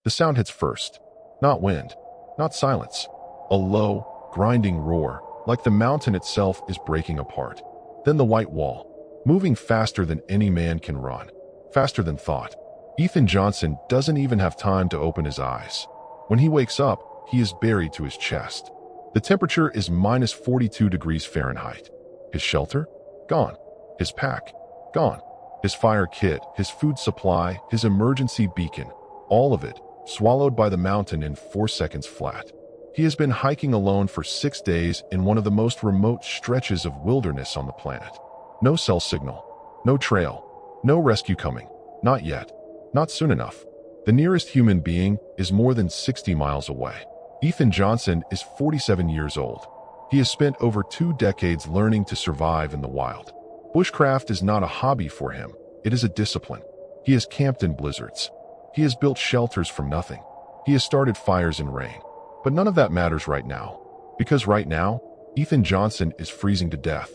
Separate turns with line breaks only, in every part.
The sound hits first. Not wind, not silence. A low, grinding roar, like the mountain itself is breaking apart. Then the white wall, moving faster than any man can run, faster than thought. Ethan Johnson doesn't even have time to open his eyes. When he wakes up, he is buried to his chest. The temperature is minus 42 degrees Fahrenheit. His shelter? Gone. His pack? Gone. His fire kit, his food supply, his emergency beacon, all of it swallowed by the mountain in 4 seconds flat. He has been hiking alone for 6 days in one of the most remote stretches of wilderness on the planet. No cell signal, no trail, no rescue coming. Not yet. Not soon enough. The nearest human being is more than 60 miles away. Ethan Johnson is 47 years old. He has spent over 2 decades learning to survive in the wild. Bushcraft is not a hobby for him. It is a discipline. He has camped in blizzards. He has built shelters from nothing. He has started fires in rain. But none of that matters right now. Because right now, Ethan Johnson is freezing to death.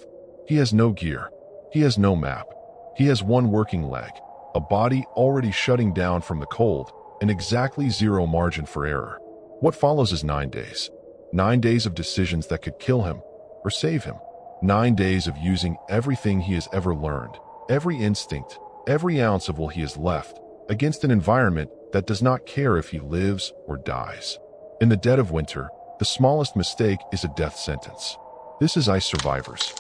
He has no gear. He has no map. He has one working leg, a body already shutting down from the cold, and exactly 0 margin for error. What follows is 9 days. 9 days of decisions that could kill him or save him. 9 days of using everything he has ever learned, every instinct, every ounce of what he has left, against an environment that does not care if he lives or dies. In the dead of winter, the smallest mistake is a death sentence. This is Ice Survivors.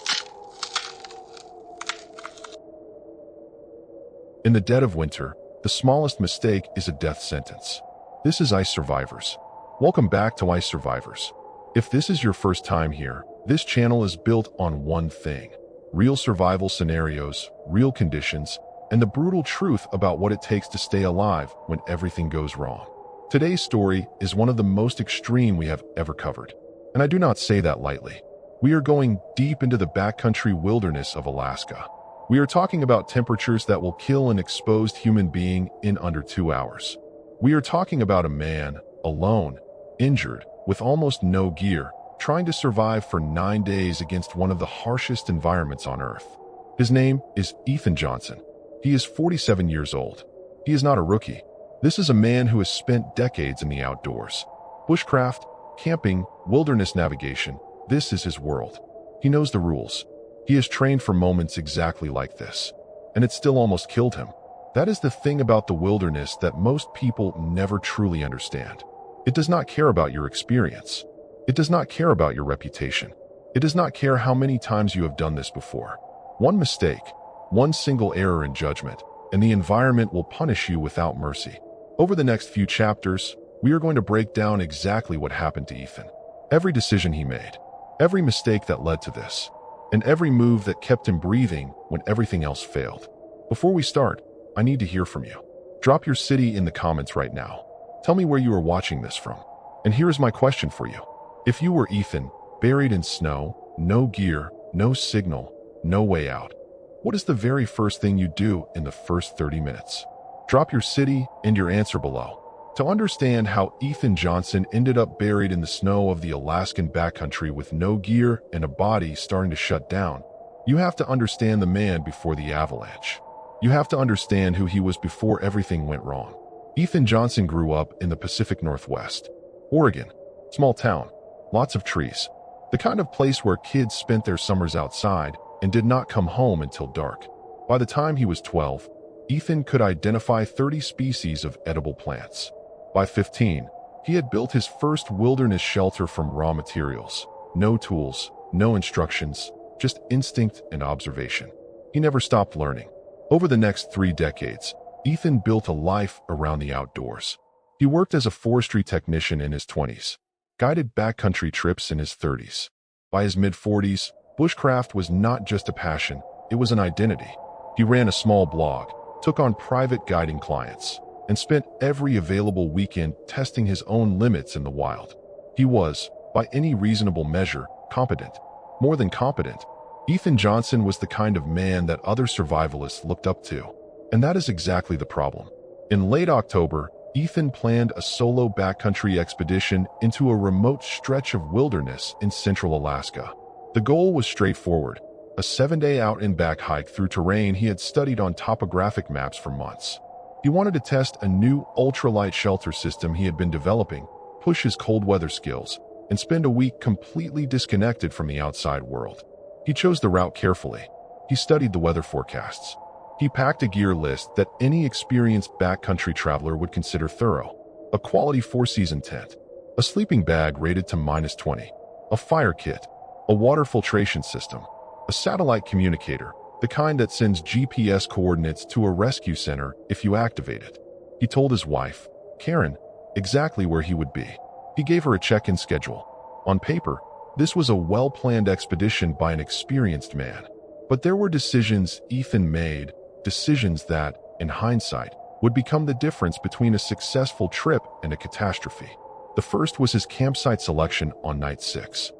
In the dead of winter, the smallest mistake is a death sentence. This is Ice Survivors. Welcome back to Ice Survivors. If this is your first time here, this channel is built on one thing: real survival scenarios, real conditions, and the brutal truth about what it takes to stay alive when everything goes wrong. Today's story is one of the most extreme we have ever covered, and I do not say that lightly. We are going deep into the backcountry wilderness of Alaska. We are talking about temperatures that will kill an exposed human being in under 2 hours. We are talking about a man, alone, injured, with almost no gear, trying to survive for 9 days against one of the harshest environments on Earth. His name is Ethan Johnson. He is 47 years old. He is not a rookie. This is a man who has spent decades in the outdoors. Bushcraft, camping, wilderness navigation, this is his world. He knows the rules. He has trained for moments exactly like this, and it still almost killed him. That is the thing about the wilderness that most people never truly understand. It does not care about your experience. It does not care about your reputation. It does not care how many times you have done this before. One mistake, one single error in judgment, and the environment will punish you without mercy. Over the next few chapters, we are going to break down exactly what happened to Ethan. Every decision he made, every mistake that led to this, and every move that kept him breathing when everything else failed. Before we start, I need to hear from you. Drop your city in the comments right now. Tell me where you are watching this from. And here is my question for you. If you were Ethan, buried in snow, no gear, no signal, no way out, what is the very first thing you do in the first 30 minutes? Drop your city and your answer below. To understand how Ethan Johnson ended up buried in the snow of the Alaskan backcountry with no gear and a body starting to shut down, you have to understand the man before the avalanche. You have to understand who he was before everything went wrong. Ethan Johnson grew up in the Pacific Northwest, Oregon. Small town, lots of trees. The kind of place where kids spent their summers outside and did not come home until dark. By the time he was 12, Ethan could identify 30 species of edible plants. By 15, he had built his first wilderness shelter from raw materials. No tools, no instructions, just instinct and observation. He never stopped learning. Over the next 3 decades, Ethan built a life around the outdoors. He worked as a forestry technician in his 20s, guided backcountry trips in his 30s. By his mid-40s, bushcraft was not just a passion, it was an identity. He ran a small blog, took on private guiding clients, and spent every available weekend testing his own limits in the wild. He was, by any reasonable measure, competent. More than competent, Ethan Johnson was the kind of man that other survivalists looked up to. And that is exactly the problem. In late October, Ethan planned a solo backcountry expedition into a remote stretch of wilderness in central Alaska. The goal was straightforward: a 7-day out-and-back hike through terrain he had studied on topographic maps for months. He wanted to test a new ultralight shelter system he had been developing, push his cold weather skills, and spend a week completely disconnected from the outside world. He chose the route carefully. He studied the weather forecasts. He packed a gear list that any experienced backcountry traveler would consider thorough. A quality 4-season tent, a sleeping bag rated to -20, a fire kit, a water filtration system, a satellite communicator, the kind that sends GPS coordinates to a rescue center if you activate it. He told his wife, Karen, exactly where he would be. He gave her a check-in schedule. On paper, this was a well-planned expedition by an experienced man. But there were decisions Ethan made, decisions that, in hindsight, would become the difference between a successful trip and a catastrophe. The first was his campsite selection on night 6.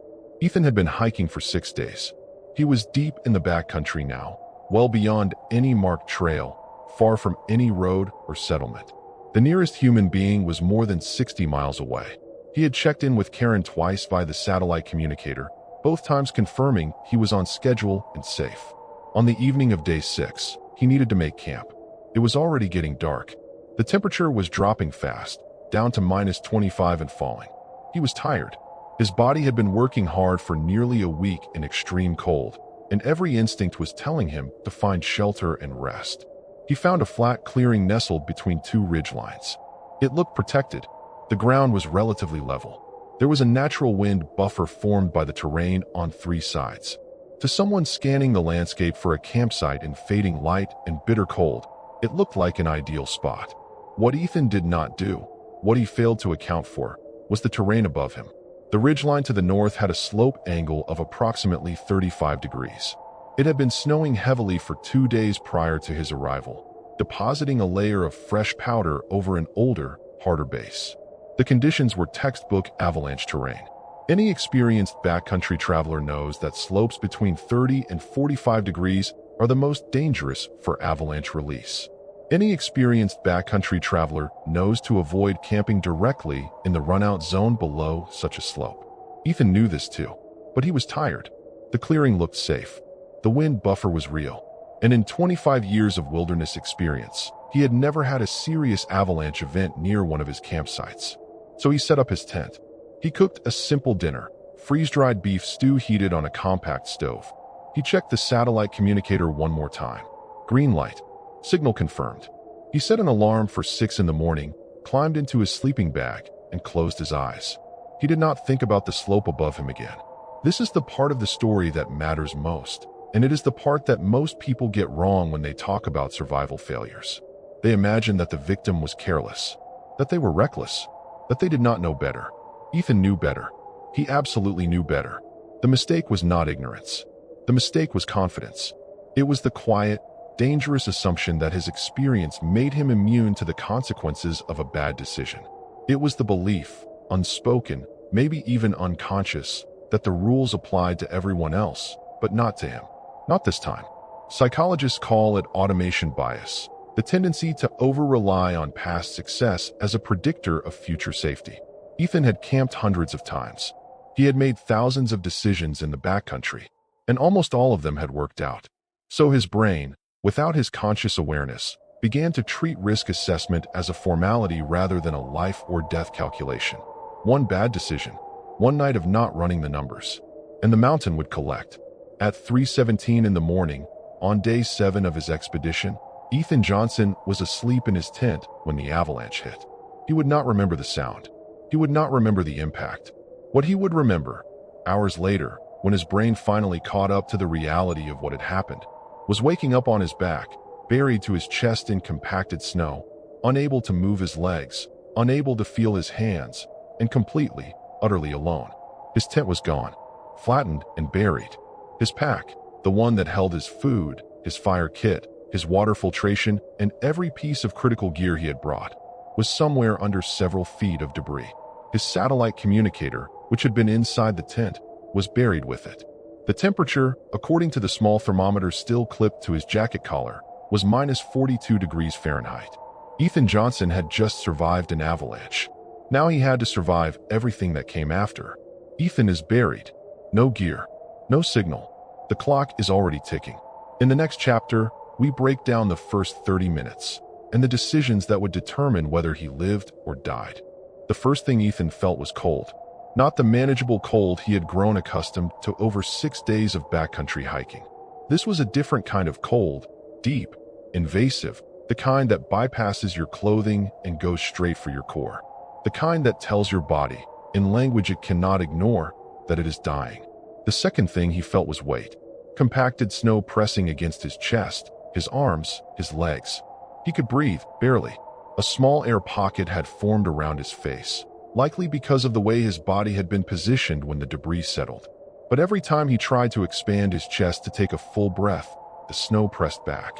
Ethan had been hiking for 6 days. He was deep in the backcountry now, well beyond any marked trail, far from any road or settlement. The nearest human being was more than 60 miles away. He had checked in with Karen twice via the satellite communicator, both times confirming he was on schedule and safe. On the evening of day 6, he needed to make camp. It was already getting dark. The temperature was dropping fast, down to -25 and falling. He was tired. His body had been working hard for nearly a week in extreme cold, and every instinct was telling him to find shelter and rest. He found a flat clearing nestled between 2 ridgelines. It looked protected. The ground was relatively level. There was a natural wind buffer formed by the terrain on 3 sides. To someone scanning the landscape for a campsite in fading light and bitter cold, it looked like an ideal spot. What Ethan did not do, what he failed to account for, was the terrain above him. The ridgeline to the north had a slope angle of approximately 35 degrees. It had been snowing heavily for 2 days prior to his arrival, depositing a layer of fresh powder over an older, harder base. The conditions were textbook avalanche terrain. Any experienced backcountry traveler knows that slopes between 30 and 45 degrees are the most dangerous for avalanche release. Any experienced backcountry traveler knows to avoid camping directly in the runout zone below such a slope. Ethan knew this too, but he was tired. The clearing looked safe. The wind buffer was real. And in 25 years of wilderness experience, he had never had a serious avalanche event near one of his campsites. So he set up his tent. He cooked a simple dinner, freeze-dried beef stew heated on a compact stove. He checked the satellite communicator one more time. Green light. Signal confirmed. He set an alarm for 6 in the morning, climbed into his sleeping bag, and closed his eyes. He did not think about the slope above him again. This is the part of the story that matters most, and it is the part that most people get wrong when they talk about survival failures. They imagine that the victim was careless, that they were reckless, that they did not know better. Ethan knew better. He absolutely knew better. The mistake was not ignorance. The mistake was confidence. It was the quiet, dangerous assumption that his experience made him immune to the consequences of a bad decision. It was the belief, unspoken, maybe even unconscious, that the rules applied to everyone else, but not to him. Not this time. Psychologists call it automation bias, the tendency to over-rely on past success as a predictor of future safety. Ethan had camped hundreds of times. He had made thousands of decisions in the backcountry, and almost all of them had worked out. So his brain, without his conscious awareness, began to treat risk assessment as a formality rather than a life or death calculation. One bad decision, one night of not running the numbers, and the mountain would collect. At 3:17 in the morning, on day 7 of his expedition, Ethan Johnson was asleep in his tent when the avalanche hit. He would not remember the sound. He would not remember the impact. What he would remember, hours later, when his brain finally caught up to the reality of what had happened, was waking up on his back, buried to his chest in compacted snow, unable to move his legs, unable to feel his hands, and completely, utterly alone. His tent was gone, flattened and buried. His pack, the one that held his food, his fire kit, his water filtration, and every piece of critical gear he had brought, was somewhere under several feet of debris. His satellite communicator, which had been inside the tent, was buried with it. The temperature, according to the small thermometer still clipped to his jacket collar, was -42 degrees Fahrenheit. Ethan Johnson had just survived an avalanche. Now he had to survive everything that came after. Ethan is buried. No gear. No signal. The clock is already ticking. In the next chapter, we break down the first 30 minutes. and the decisions that would determine whether he lived or died. The first thing Ethan felt was cold. Not the manageable cold he had grown accustomed to over 6 days of backcountry hiking. This was a different kind of cold, deep, invasive, the kind that bypasses your clothing and goes straight for your core. The kind that tells your body, in language it cannot ignore, that it is dying. The second thing he felt was weight. Compacted snow pressing against his chest, his arms, his legs. He could breathe, barely. A small air pocket had formed around his face, likely because of the way his body had been positioned when the debris settled. But every time he tried to expand his chest to take a full breath, the snow pressed back.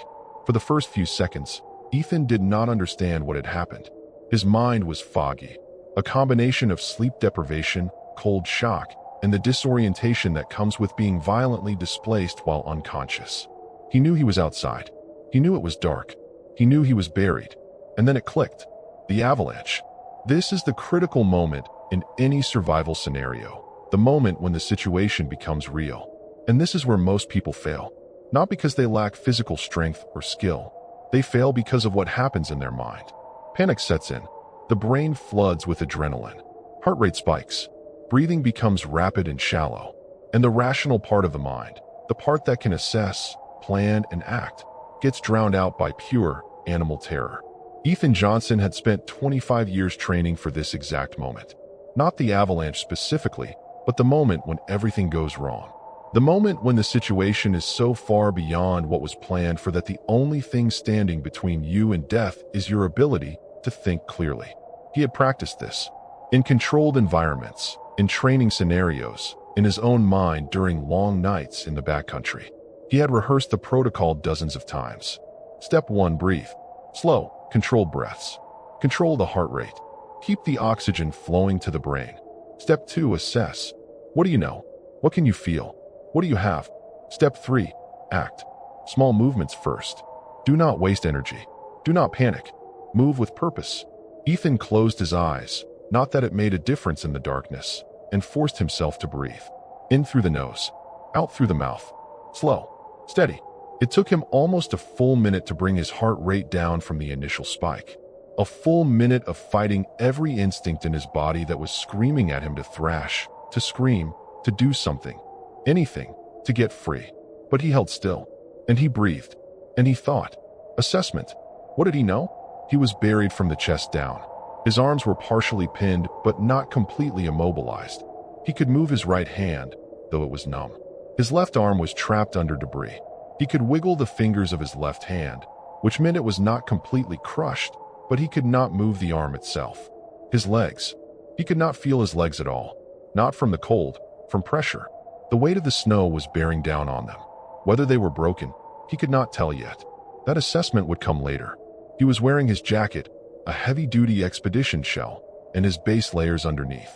For the first few seconds, Ethan did not understand what had happened. His mind was foggy, a combination of sleep deprivation, cold shock, and the disorientation that comes with being violently displaced while unconscious. He knew he was outside. He knew it was dark. He knew he was buried. And then it clicked. The avalanche. This is the critical moment in any survival scenario, the moment when the situation becomes real. And this is where most people fail. Not because they lack physical strength or skill. They fail because of what happens in their mind. Panic sets in. The brain floods with adrenaline. Heart rate spikes. Breathing becomes rapid and shallow. And the rational part of the mind, the part that can assess, plan, and act, gets drowned out by pure animal terror. Ethan Johnson had spent 25 years training for this exact moment. Not the avalanche specifically, but the moment when everything goes wrong. The moment when the situation is so far beyond what was planned for that the only thing standing between you and death is your ability to think clearly. He had practiced this. In controlled environments, in training scenarios, in his own mind during long nights in the backcountry. He had rehearsed the protocol dozens of times. Step 1, breathe. Slow, controlled breaths. Control the heart rate. Keep the oxygen flowing to the brain. Step 2, assess. What do you know? What can you feel? What do you have? Step 3, act. Small movements first. Do not waste energy. Do not panic. Move with purpose. Ethan closed his eyes, not that it made a difference in the darkness, and forced himself to breathe. In through the nose, out through the mouth. Slow, steady. It took him almost a full minute to bring his heart rate down from the initial spike. A full minute of fighting every instinct in his body that was screaming at him to thrash, to scream, to do something, anything, to get free. But he held still, and he breathed, and he thought. Assessment. What did he know? He was buried from the chest down. His arms were partially pinned, but not completely immobilized. He could move his right hand, though it was numb. His left arm was trapped under debris. He could wiggle the fingers of his left hand, which meant it was not completely crushed, but he could not move the arm itself. His legs. He could not feel his legs at all. Not from the cold, from pressure. The weight of the snow was bearing down on them. Whether they were broken, he could not tell yet. That assessment would come later. He was wearing his jacket, a heavy-duty expedition shell, and his base layers underneath.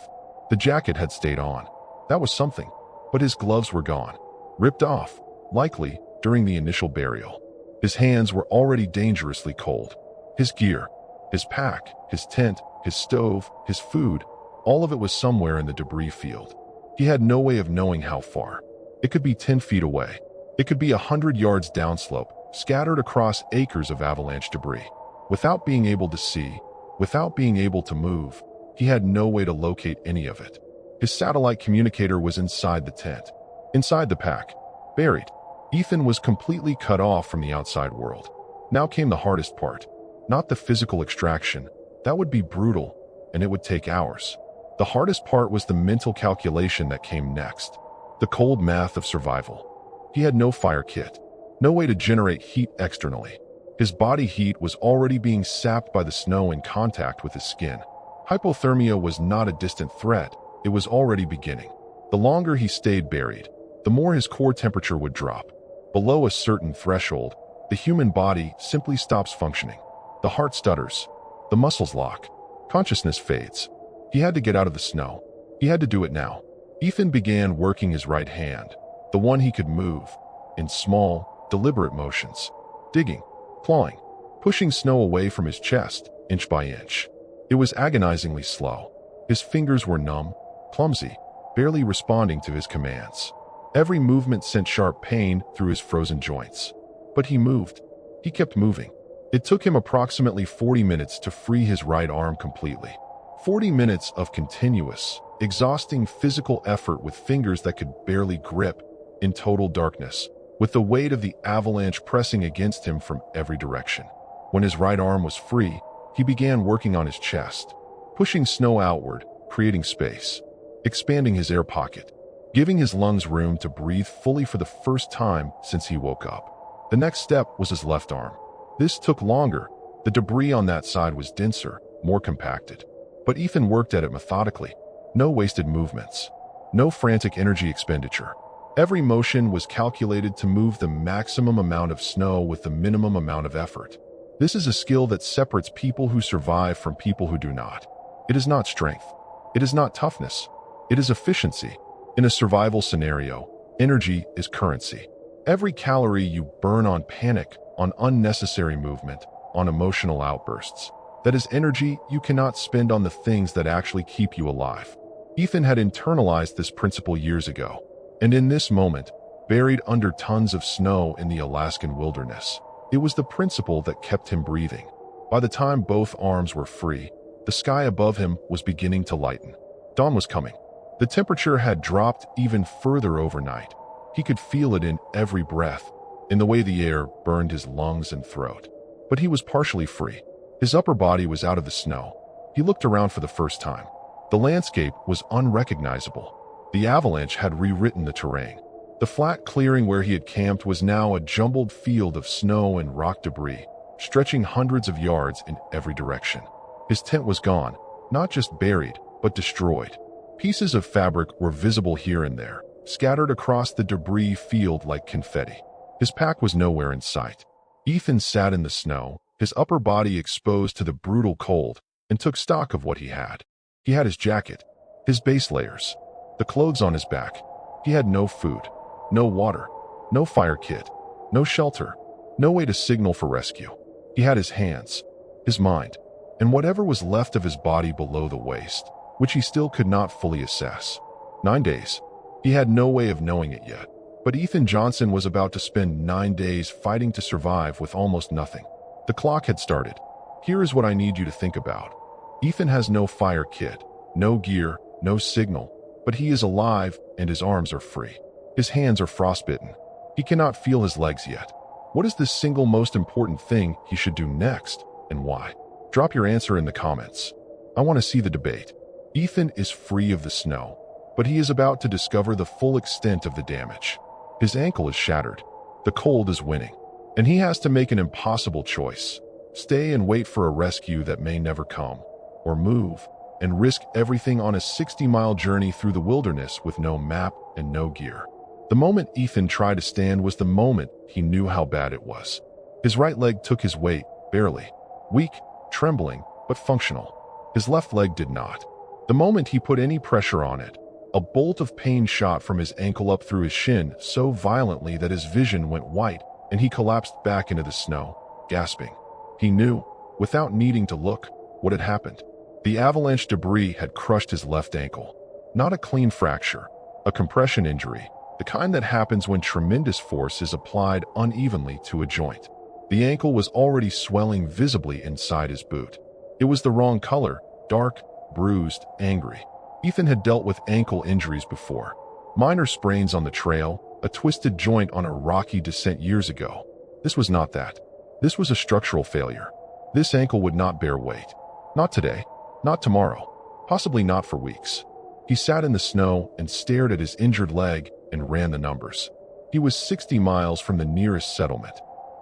The jacket had stayed on. That was something. But his gloves were gone. Ripped off, likely, during the initial burial. His hands were already dangerously cold. His gear, his pack, his tent, his stove, his food, all of it was somewhere in the debris field. He had no way of knowing how far. It could be 10 feet away. It could be 100 yards downslope, scattered across acres of avalanche debris. Without being able to see, without being able to move, he had no way to locate any of it. His satellite communicator was inside the tent, inside the pack, buried. Ethan was completely cut off from the outside world. Now came the hardest part. Not the physical extraction. That would be brutal, and it would take hours. The hardest part was the mental calculation that came next. The cold math of survival. He had no fire kit, no way to generate heat externally. His body heat was already being sapped by the snow in contact with his skin. Hypothermia was not a distant threat. It was already beginning. The longer he stayed buried, the more his core temperature would drop. Below a certain threshold, the human body simply stops functioning. The heart stutters. The muscles lock. Consciousness fades. He had to get out of the snow. He had to do it now. Ethan began working his right hand, the one he could move, in small, deliberate motions. Digging, clawing, pushing snow away from his chest, inch by inch. It was agonizingly slow. His fingers were numb, clumsy, barely responding to his commands. Every movement sent sharp pain through his frozen joints. But he moved. He kept moving. It took him approximately 40 minutes to free his right arm completely. 40 minutes of continuous, exhausting physical effort with fingers that could barely grip, in total darkness, with the weight of the avalanche pressing against him from every direction. When his right arm was free, he began working on his chest, pushing snow outward, creating space, expanding his air pocket, giving his lungs room to breathe fully for the first time since he woke up. The next step was his left arm. This took longer. The debris on that side was denser, more compacted. But Ethan worked at it methodically. No wasted movements. No frantic energy expenditure. Every motion was calculated to move the maximum amount of snow with the minimum amount of effort. This is a skill that separates people who survive from people who do not. It is not strength. It is not toughness. It is efficiency. In a survival scenario, energy is currency. Every calorie you burn on panic, on unnecessary movement, on emotional outbursts, that is energy you cannot spend on the things that actually keep you alive. Ethan had internalized this principle years ago, and in this moment, buried under tons of snow in the Alaskan wilderness, it was the principle that kept him breathing. By the time both arms were free, the sky above him was beginning to lighten. Dawn was coming. The temperature had dropped even further overnight. He could feel it in every breath, in the way the air burned his lungs and throat. But he was partially free. His upper body was out of the snow. He looked around for the first time. The landscape was unrecognizable. The avalanche had rewritten the terrain. The flat clearing where he had camped was now a jumbled field of snow and rock debris, stretching hundreds of yards in every direction. His tent was gone, not just buried, but destroyed. Pieces of fabric were visible here and there, scattered across the debris field like confetti. His pack was nowhere in sight. Ethan sat in the snow, his upper body exposed to the brutal cold, and took stock of what he had. He had his jacket, his base layers, the clothes on his back. He had no food, no water, no fire kit, no shelter, no way to signal for rescue. He had his hands, his mind, and whatever was left of his body below the waist, which he still could not fully assess. 9 days. He had no way of knowing it yet. But Ethan Johnson was about to spend 9 days fighting to survive with almost nothing. The clock had started. Here is what I need you to think about. Ethan has no fire kit, no gear, no signal, but he is alive and his arms are free. His hands are frostbitten. He cannot feel his legs yet. What is the single most important thing he should do next, and why? Drop your answer in the comments. I want to see the debate. Ethan is free of the snow, but he is about to discover the full extent of the damage. His ankle is shattered. The cold is winning, and he has to make an impossible choice. Stay and wait for a rescue that may never come, or move and risk everything on a 60-mile journey through the wilderness with no map and no gear. The moment Ethan tried to stand was the moment he knew how bad it was. His right leg took his weight, barely. Weak, trembling, but functional. His left leg did not. The moment he put any pressure on it, a bolt of pain shot from his ankle up through his shin so violently that his vision went white and he collapsed back into the snow, gasping. He knew, without needing to look, what had happened. The avalanche debris had crushed his left ankle. Not a clean fracture, a compression injury, the kind that happens when tremendous force is applied unevenly to a joint. The ankle was already swelling visibly inside his boot. It was the wrong color, dark, bruised, angry. Ethan had dealt with ankle injuries before. Minor sprains on the trail, a twisted joint on a rocky descent years ago. This was not that. This was a structural failure. This ankle would not bear weight. Not today, not tomorrow, possibly not for weeks. He sat in the snow and stared at his injured leg and ran the numbers. He was 60 miles from the nearest settlement.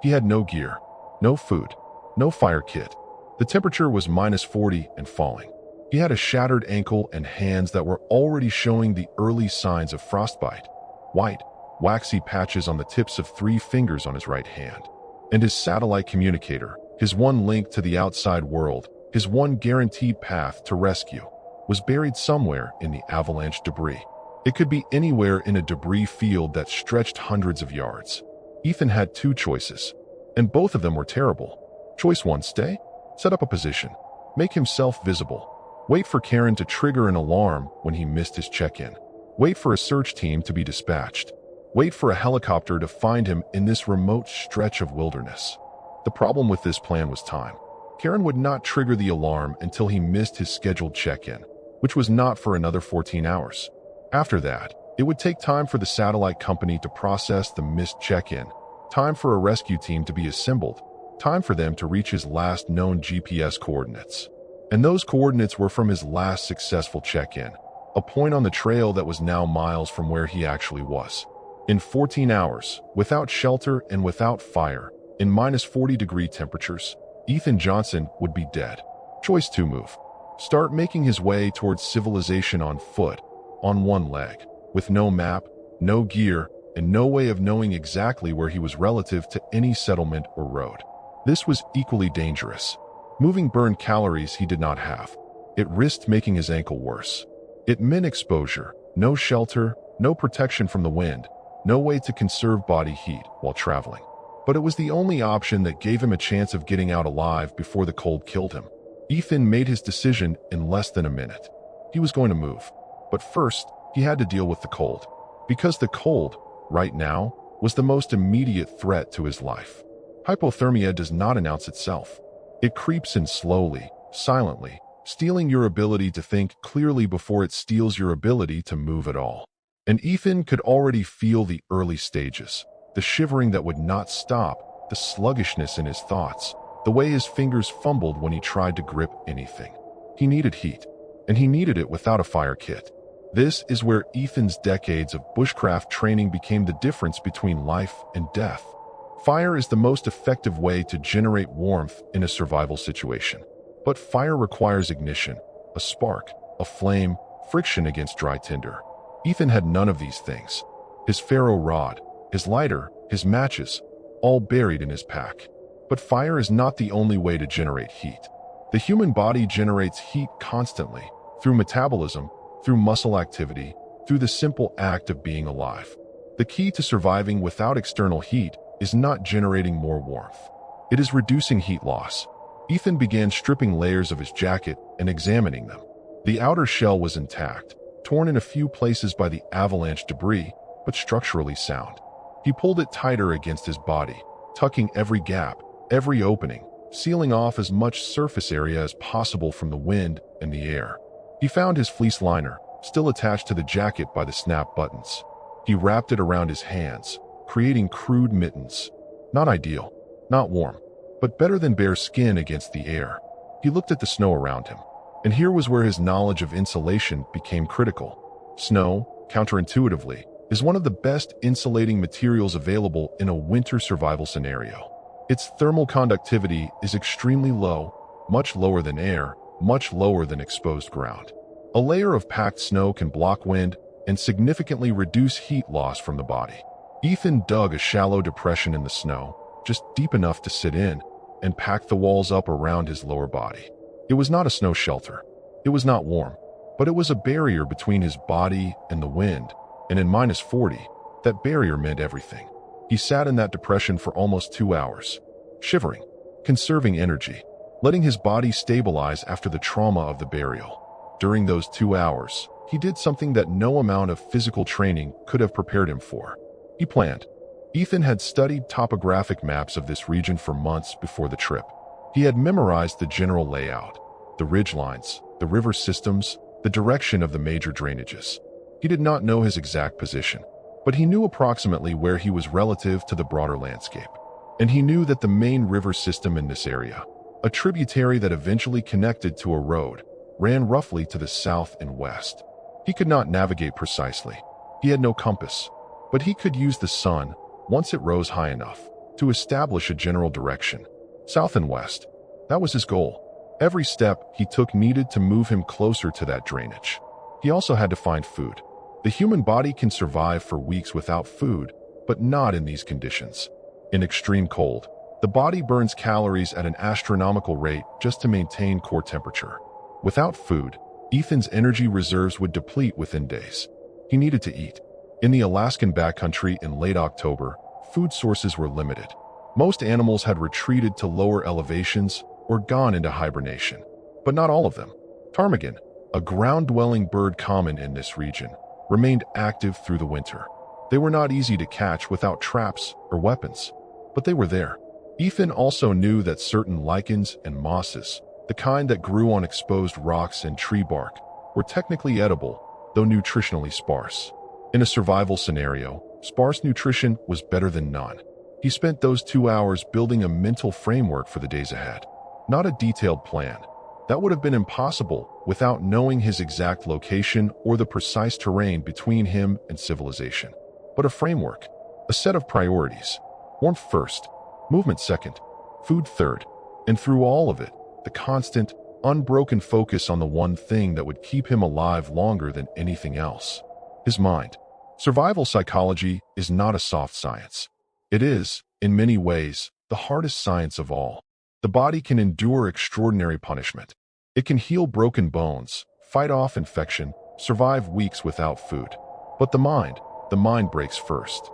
He had no gear, no food, no fire kit. The temperature was -40 and falling. He had a shattered ankle and hands that were already showing the early signs of frostbite. White, waxy patches on the tips of 3 fingers on his right hand. And his satellite communicator, his one link to the outside world, his one guaranteed path to rescue, was buried somewhere in the avalanche debris. It could be anywhere in a debris field that stretched hundreds of yards. Ethan had 2 choices, and both of them were terrible. Choice 1, stay, set up a position, make himself visible. Wait for Karen to trigger an alarm when he missed his check-in. Wait for a search team to be dispatched. Wait for a helicopter to find him in this remote stretch of wilderness. The problem with this plan was time. Karen would not trigger the alarm until he missed his scheduled check-in, which was not for another 14 hours. After that, it would take time for the satellite company to process the missed check-in, time for a rescue team to be assembled, time for them to reach his last known GPS coordinates. And those coordinates were from his last successful check-in, a point on the trail that was now miles from where he actually was. In 14 hours, without shelter and without fire, in -40-degree temperatures, Ethan Johnson would be dead. Choice 2: move. Start making his way towards civilization on foot, on one leg, with no map, no gear, and no way of knowing exactly where he was relative to any settlement or road. This was equally dangerous. Moving burned calories he did not have. It risked making his ankle worse. It meant exposure, no shelter, no protection from the wind, no way to conserve body heat while traveling. But it was the only option that gave him a chance of getting out alive before the cold killed him. Ethan made his decision in less than a minute. He was going to move. But first, he had to deal with the cold. Because the cold, right now, was the most immediate threat to his life. Hypothermia does not announce itself. It creeps in slowly, silently, stealing your ability to think clearly before it steals your ability to move at all. And Ethan could already feel the early stages, the shivering that would not stop, the sluggishness in his thoughts, the way his fingers fumbled when he tried to grip anything. He needed heat, and he needed it without a fire kit. This is where Ethan's decades of bushcraft training became the difference between life and death. Fire is the most effective way to generate warmth in a survival situation. But fire requires ignition, a spark, a flame, friction against dry tinder. Ethan had none of these things. His ferro rod, his lighter, his matches, all buried in his pack. But fire is not the only way to generate heat. The human body generates heat constantly, through metabolism, through muscle activity, through the simple act of being alive. The key to surviving without external heat is not generating more warmth. It is reducing heat loss. Ethan began stripping layers of his jacket and examining them. The outer shell was intact, torn in a few places by the avalanche debris, but structurally sound. He pulled it tighter against his body, tucking every gap, every opening, sealing off as much surface area as possible from the wind and the air. He found his fleece liner, still attached to the jacket by the snap buttons. He wrapped it around his hands, creating crude mittens. Not ideal, not warm, but better than bare skin against the air. He looked at the snow around him, and here was where his knowledge of insulation became critical. Snow, counterintuitively, is one of the best insulating materials available in a winter survival scenario. Its thermal conductivity is extremely low, much lower than air, much lower than exposed ground. A layer of packed snow can block wind and significantly reduce heat loss from the body. Ethan dug a shallow depression in the snow, just deep enough to sit in, and packed the walls up around his lower body. It was not a snow shelter. It was not warm, but it was a barrier between his body and the wind, and in -40, that barrier meant everything. He sat in that depression for almost 2 hours, shivering, conserving energy, letting his body stabilize after the trauma of the burial. During those 2 hours, he did something that no amount of physical training could have prepared him for. He planned. Ethan had studied topographic maps of this region for months before the trip. He had memorized the general layout, the ridge lines, the river systems, the direction of the major drainages. He did not know his exact position, but he knew approximately where he was relative to the broader landscape. And he knew that the main river system in this area, a tributary that eventually connected to a road, ran roughly to the south and west. He could not navigate precisely. He had no compass, but he could use the sun, once it rose high enough, to establish a general direction. South and west. That was his goal. Every step he took needed to move him closer to that drainage. He also had to find food. The human body can survive for weeks without food, but not in these conditions. In extreme cold, the body burns calories at an astronomical rate just to maintain core temperature. Without food, Ethan's energy reserves would deplete within days. He needed to eat. In the Alaskan backcountry in late October, food sources were limited. Most animals had retreated to lower elevations or gone into hibernation, but not all of them. Ptarmigan, a ground-dwelling bird common in this region, remained active through the winter. They were not easy to catch without traps or weapons, but they were there. Ethan also knew that certain lichens and mosses, the kind that grew on exposed rocks and tree bark, were technically edible, though nutritionally sparse. In a survival scenario, sparse nutrition was better than none. He spent those 2 hours building a mental framework for the days ahead. Not a detailed plan. That would have been impossible without knowing his exact location or the precise terrain between him and civilization. But a framework, a set of priorities. Warmth first, movement second, food third, and through all of it, the constant, unbroken focus on the one thing that would keep him alive longer than anything else: his mind. Survival psychology is not a soft science. It is, in many ways, the hardest science of all. The body can endure extraordinary punishment. It can heal broken bones, fight off infection, survive weeks without food. But the mind breaks first.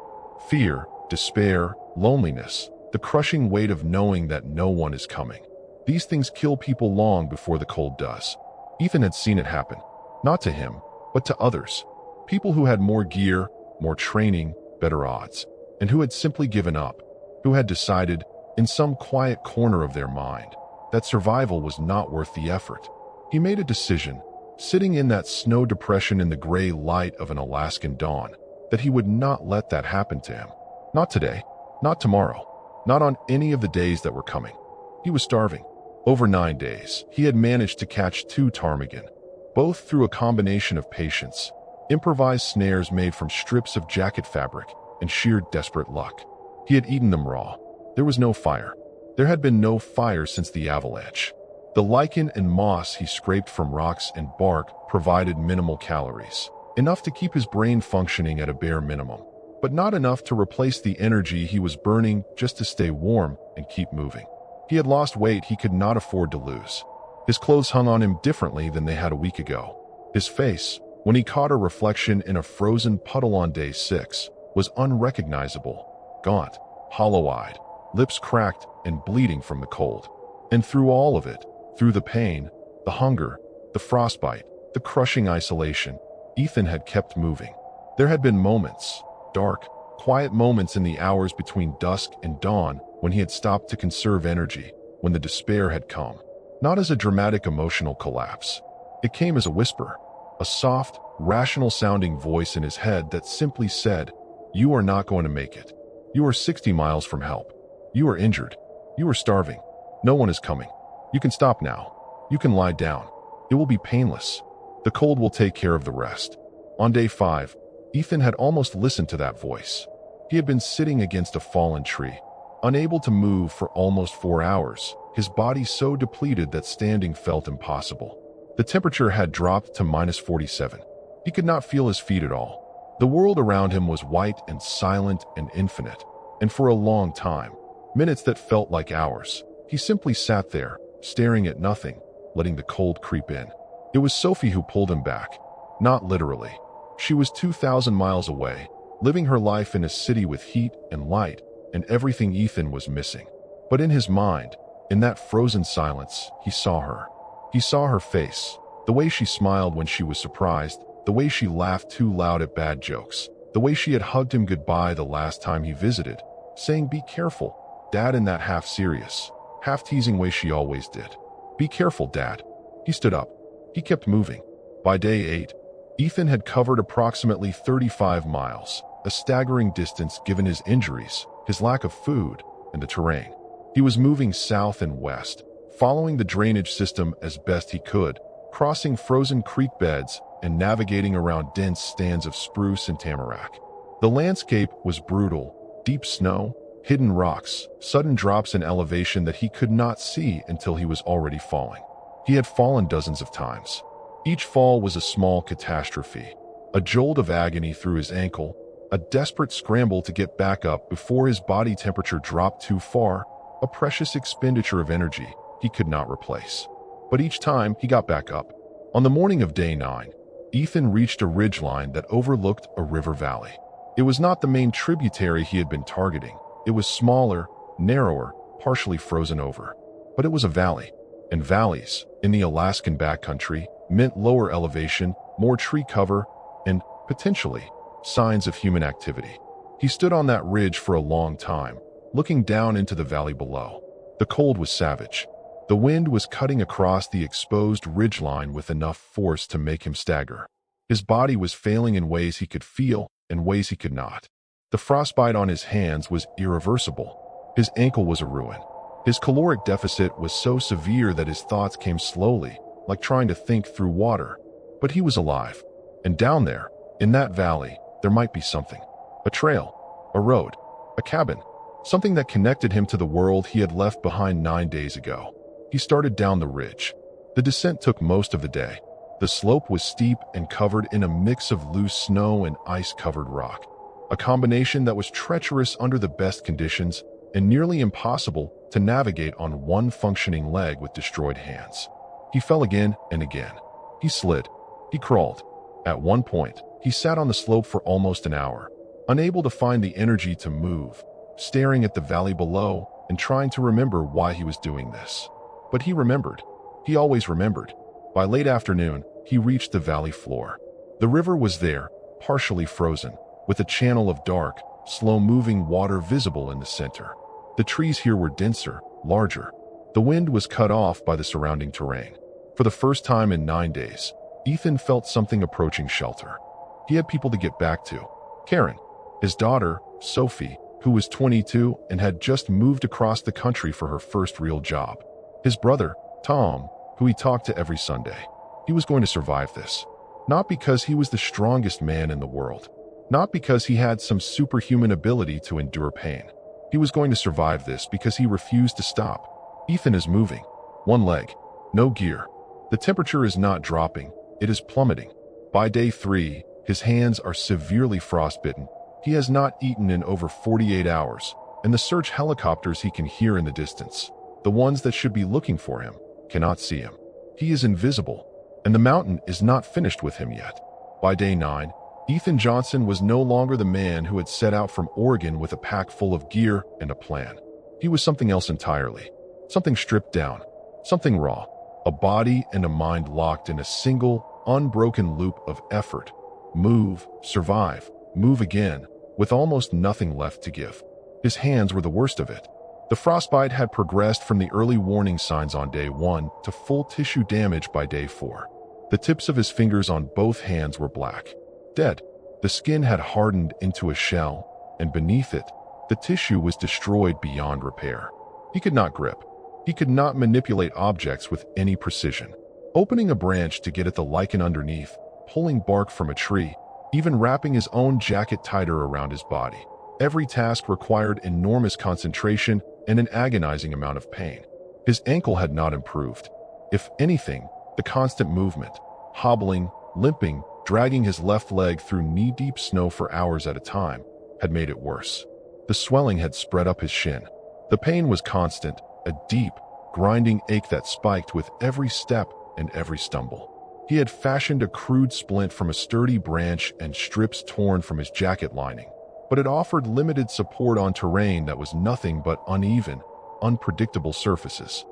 Fear, despair, loneliness, the crushing weight of knowing that no one is coming. These things kill people long before the cold does. Ethan had seen it happen, not to him, but to others. People who had more gear, more training, better odds, and who had simply given up, who had decided, in some quiet corner of their mind, that survival was not worth the effort. He made a decision, sitting in that snow depression in the gray light of an Alaskan dawn, that he would not let that happen to him. Not today, not tomorrow, not on any of the days that were coming. He was starving. Over 9 days, he had managed to catch 2 ptarmigan, both through a combination of patience, improvised snares made from strips of jacket fabric, and sheer desperate luck. He had eaten them raw. There was no fire. There had been no fire since the avalanche. The lichen and moss he scraped from rocks and bark provided minimal calories, enough to keep his brain functioning at a bare minimum, but not enough to replace the energy he was burning just to stay warm and keep moving. He had lost weight he could not afford to lose. His clothes hung on him differently than they had a week ago. His face, when he caught a reflection in a frozen puddle on day 6, was unrecognizable, gaunt, hollow-eyed, lips cracked and bleeding from the cold. And through all of it, through the pain, the hunger, the frostbite, the crushing isolation, Ethan had kept moving. There had been moments, dark, quiet moments in the hours between dusk and dawn when he had stopped to conserve energy, when the despair had come. Not as a dramatic emotional collapse. It came as a whisper, a soft, rational-sounding voice in his head that simply said, "You are not going to make it. You are 60 miles from help. You are injured. You are starving. No one is coming. You can stop now. You can lie down. It will be painless. The cold will take care of the rest." On day 5, Ethan had almost listened to that voice. He had been sitting against a fallen tree, unable to move for almost 4 hours, his body so depleted that standing felt impossible. The temperature had dropped to -47. He could not feel his feet at all. The world around him was white and silent and infinite, and for a long time, minutes that felt like hours, he simply sat there, staring at nothing, letting the cold creep in. It was Sophie who pulled him back. Not literally. She was 2,000 miles away, living her life in a city with heat and light, and everything Ethan was missing. But in his mind, in that frozen silence, he saw her. He saw her face, the way she smiled when she was surprised, the way she laughed too loud at bad jokes, the way she had hugged him goodbye the last time he visited, saying, "Be careful, Dad," in that half-serious, half-teasing way she always did. "Be careful, Dad." He stood up. He kept moving. By day 8, Ethan had covered approximately 35 miles, a staggering distance given his injuries, his lack of food, and the terrain. He was moving south and west, following the drainage system as best he could, crossing frozen creek beds and navigating around dense stands of spruce and tamarack. The landscape was brutal: deep snow, hidden rocks, sudden drops in elevation that he could not see until he was already falling. He had fallen dozens of times. Each fall was a small catastrophe, a jolt of agony through his ankle, a desperate scramble to get back up before his body temperature dropped too far, a precious expenditure of energy he could not replace. But each time he got back up. On the morning of day 9, Ethan reached a ridgeline that overlooked a river valley. It was not the main tributary he had been targeting. It was smaller, narrower, partially frozen over. But it was a valley, and valleys, in the Alaskan backcountry, meant lower elevation, more tree cover, and, potentially, signs of human activity. He stood on that ridge for a long time, looking down into the valley below. The cold was savage. The wind was cutting across the exposed ridgeline with enough force to make him stagger. His body was failing in ways he could feel and ways he could not. The frostbite on his hands was irreversible. His ankle was a ruin. His caloric deficit was so severe that his thoughts came slowly, like trying to think through water. But he was alive. And down there, in that valley, there might be something. A trail, a road, a cabin, something that connected him to the world he had left behind 9 days ago. He started down the ridge. The descent took most of the day. The slope was steep and covered in a mix of loose snow and ice-covered rock, a combination that was treacherous under the best conditions and nearly impossible to navigate on one functioning leg with destroyed hands. He fell again and again. He slid. He crawled. At one point, he sat on the slope for almost an hour, unable to find the energy to move, staring at the valley below and trying to remember why he was doing this. But he remembered. He always remembered. By late afternoon, he reached the valley floor. The river was there, partially frozen, with a channel of dark, slow-moving water visible in the center. The trees here were denser, larger. The wind was cut off by the surrounding terrain. For the first time in 9 days, Ethan felt something approaching shelter. He had people to get back to. Karen, his daughter, Sophie, who was 22 and had just moved across the country for her first real job. His brother, Tom, who he talked to every Sunday. He was going to survive this. Not because he was the strongest man in the world. Not because he had some superhuman ability to endure pain. He was going to survive this because he refused to stop. Ethan is moving. One leg. No gear. The temperature is not dropping. It is plummeting. By day 3, his hands are severely frostbitten. He has not eaten in over 48 hours, and the search helicopters he can hear in the distance, the ones that should be looking for him, cannot see him. He is invisible, and the mountain is not finished with him yet. By day 9, Ethan Johnson was no longer the man who had set out from Oregon with a pack full of gear and a plan. He was something else entirely. Something stripped down. Something raw. A body and a mind locked in a single, unbroken loop of effort. Move, survive, move again, with almost nothing left to give. His hands were the worst of it. The frostbite had progressed from the early warning signs on day 1 to full tissue damage by day 4. The tips of his fingers on both hands were black. Dead. The skin had hardened into a shell, and beneath it, the tissue was destroyed beyond repair. He could not grip. He could not manipulate objects with any precision. Opening a branch to get at the lichen underneath, pulling bark from a tree, even wrapping his own jacket tighter around his body. Every task required enormous concentration and an agonizing amount of pain. His ankle had not improved. If anything, the constant movement, hobbling, limping, dragging his left leg through knee-deep snow for hours at a time, had made it worse. The swelling had spread up his shin. The pain was constant, a deep, grinding ache that spiked with every step and every stumble. He had fashioned a crude splint from a sturdy branch and strips torn from his jacket lining, but it offered limited support on terrain that was nothing but uneven, unpredictable surfaces.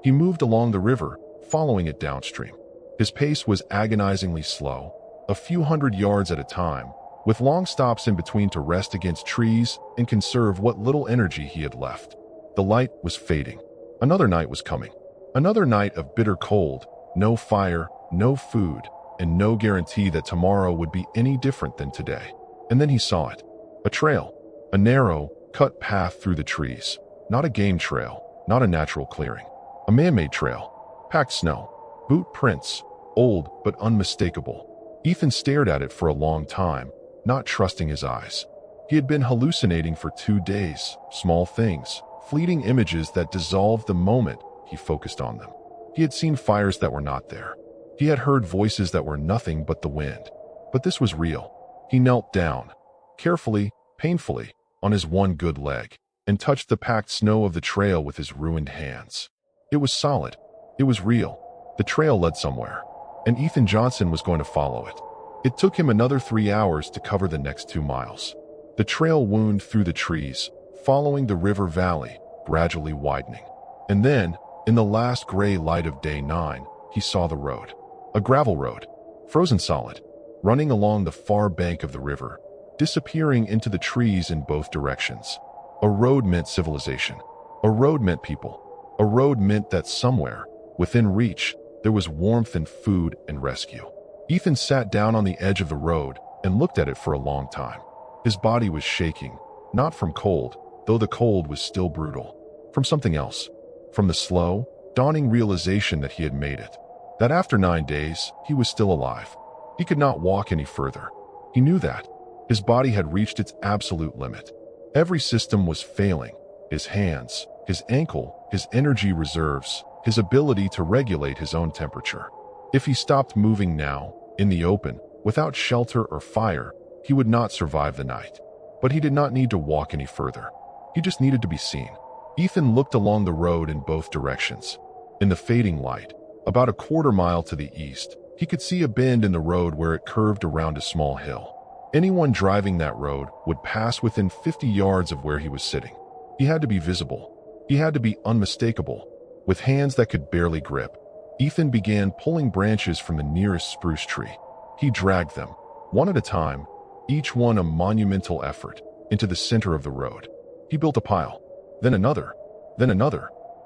He moved along the river, following it downstream. His pace was agonizingly slow, a few hundred yards at a time, with long stops in between to rest against trees and conserve what little energy he had left. The light was fading. Another night was coming. Another night of bitter cold, no fire, no food, and no guarantee that tomorrow would be any different than today. And then he saw it. A trail. A narrow, cut path through the trees. Not a game trail, not a natural clearing. A man-made trail. Packed snow. Boot prints. Old but unmistakable. Ethan stared at it for a long time, not trusting his eyes. He had been hallucinating for 2 days. Small things. Fleeting images that dissolved the moment he focused on them. He had seen fires that were not there. He had heard voices that were nothing but the wind. But this was real. He knelt down, carefully, painfully, on his one good leg, and touched the packed snow of the trail with his ruined hands. It was solid. It was real. The trail led somewhere, and Ethan Johnson was going to follow it. It took him another 3 hours to cover the next 2 miles. The trail wound through the trees, following the river valley, gradually widening. And then, in the last gray light of day 9, he saw the road. A gravel road, frozen solid, running along the far bank of the river, disappearing into the trees in both directions. A road meant civilization. A road meant people. A road meant that somewhere, within reach, there was warmth and food and rescue. Ethan sat down on the edge of the road and looked at it for a long time. His body was shaking, not from cold, though the cold was still brutal. From something else. From the slow, dawning realization that he had made it. That after 9 days, he was still alive. He could not walk any further. He knew that. His body had reached its absolute limit. Every system was failing. His hands, his ankle, his energy reserves, his ability to regulate his own temperature. If he stopped moving now, in the open, without shelter or fire, he would not survive the night. But he did not need to walk any further. He just needed to be seen. Ethan looked along the road in both directions. In the fading light, about a quarter mile to the east, he could see a bend in the road where it curved around a small hill. Anyone driving that road would pass within 50 yards of where he was sitting. He had to be visible. He had to be unmistakable. With hands that could barely grip, Ethan began pulling branches from the nearest spruce tree. He dragged them, one at a time, each one a monumental effort, into the center of the road. He built a pile, then another,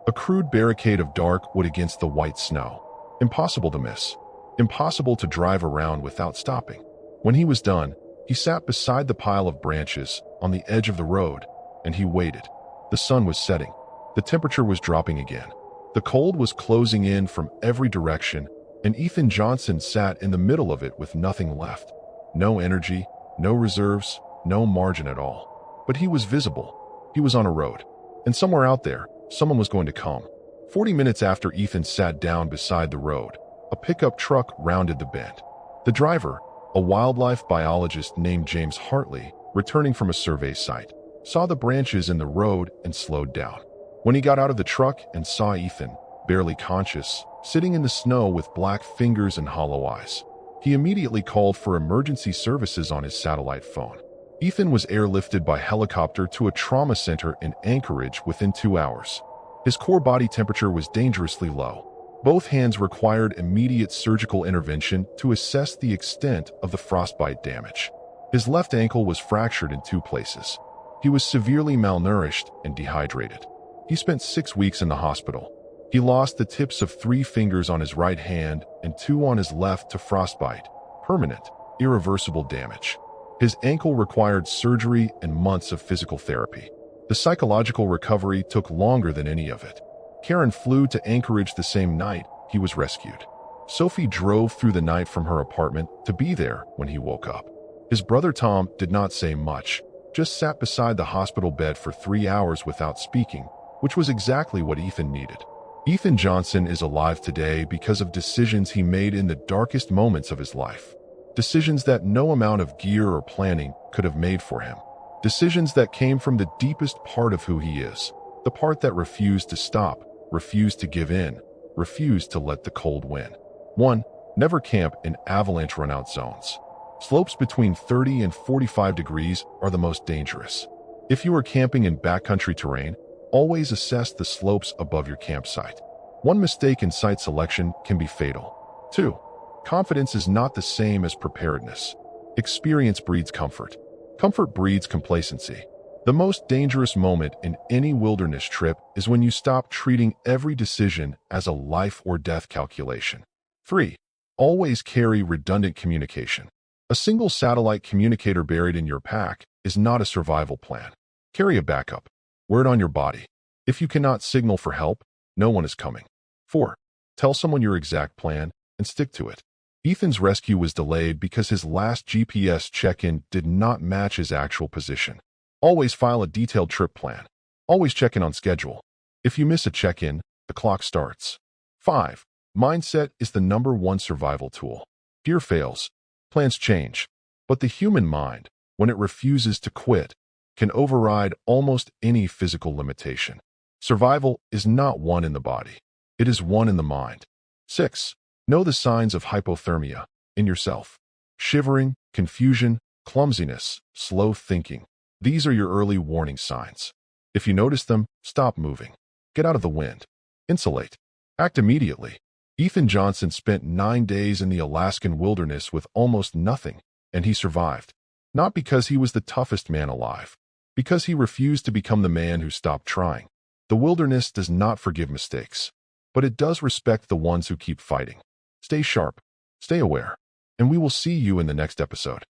a crude barricade of dark wood against the white snow. Impossible to miss, impossible to drive around without stopping. When he was done, he sat beside the pile of branches on the edge of the road, and he waited. The sun was setting. The temperature was dropping again. The cold was closing in from every direction, and Ethan Johnson sat in the middle of it with nothing left. No energy, no reserves, no margin at all. But he was visible. He was on a road. And somewhere out there, someone was going to come. 40 minutes after Ethan sat down beside the road, a pickup truck rounded the bend. The driver, a wildlife biologist named James Hartley, returning from a survey site, saw the branches in the road and slowed down. When he got out of the truck and saw Ethan, barely conscious, sitting in the snow with black fingers and hollow eyes, he immediately called for emergency services on his satellite phone. Ethan was airlifted by helicopter to a trauma center in Anchorage within 2 hours. His core body temperature was dangerously low. Both hands required immediate surgical intervention to assess the extent of the frostbite damage. His left ankle was fractured in 2 places. He was severely malnourished and dehydrated. He spent 6 weeks in the hospital. He lost the tips of 3 fingers on his right hand and 2 on his left to frostbite, permanent, irreversible damage. His ankle required surgery and months of physical therapy. The psychological recovery took longer than any of it. Karen flew to Anchorage the same night he was rescued. Sophie drove through the night from her apartment to be there when he woke up. His brother Tom did not say much, just sat beside the hospital bed for 3 hours without speaking, which was exactly what Ethan needed. Ethan Johnson is alive today because of decisions he made in the darkest moments of his life. Decisions that no amount of gear or planning could have made for him. Decisions that came from the deepest part of who he is, the part that refused to stop, refused to give in, refused to let the cold win. 1. Never camp in avalanche runout zones. Slopes between 30 and 45 degrees are the most dangerous. If you are camping in backcountry terrain, always assess the slopes above your campsite. One mistake in site selection can be fatal. 2. Confidence is not the same as preparedness. Experience breeds comfort. Comfort breeds complacency. The most dangerous moment in any wilderness trip is when you stop treating every decision as a life or death calculation. 3. Always carry redundant communication. A single satellite communicator buried in your pack is not a survival plan. Carry a backup. Wear it on your body. If you cannot signal for help, no one is coming. 4. Tell someone your exact plan and stick to it. Ethan's rescue was delayed because his last GPS check-in did not match his actual position. Always file a detailed trip plan. Always check in on schedule. If you miss a check-in, the clock starts. 5. Mindset is the #1 survival tool. Gear fails. Plans change. But the human mind, when it refuses to quit, can override almost any physical limitation. Survival is not won in the body. It is won in the mind. 6. Know the signs of hypothermia in yourself. Shivering, confusion, clumsiness, slow thinking. These are your early warning signs. If you notice them, stop moving. Get out of the wind. Insulate. Act immediately. Ethan Johnson spent 9 days in the Alaskan wilderness with almost nothing, and he survived. Not because he was the toughest man alive, because he refused to become the man who stopped trying. The wilderness does not forgive mistakes, but it does respect the ones who keep fighting. Stay sharp, stay aware, and we will see you in the next episode.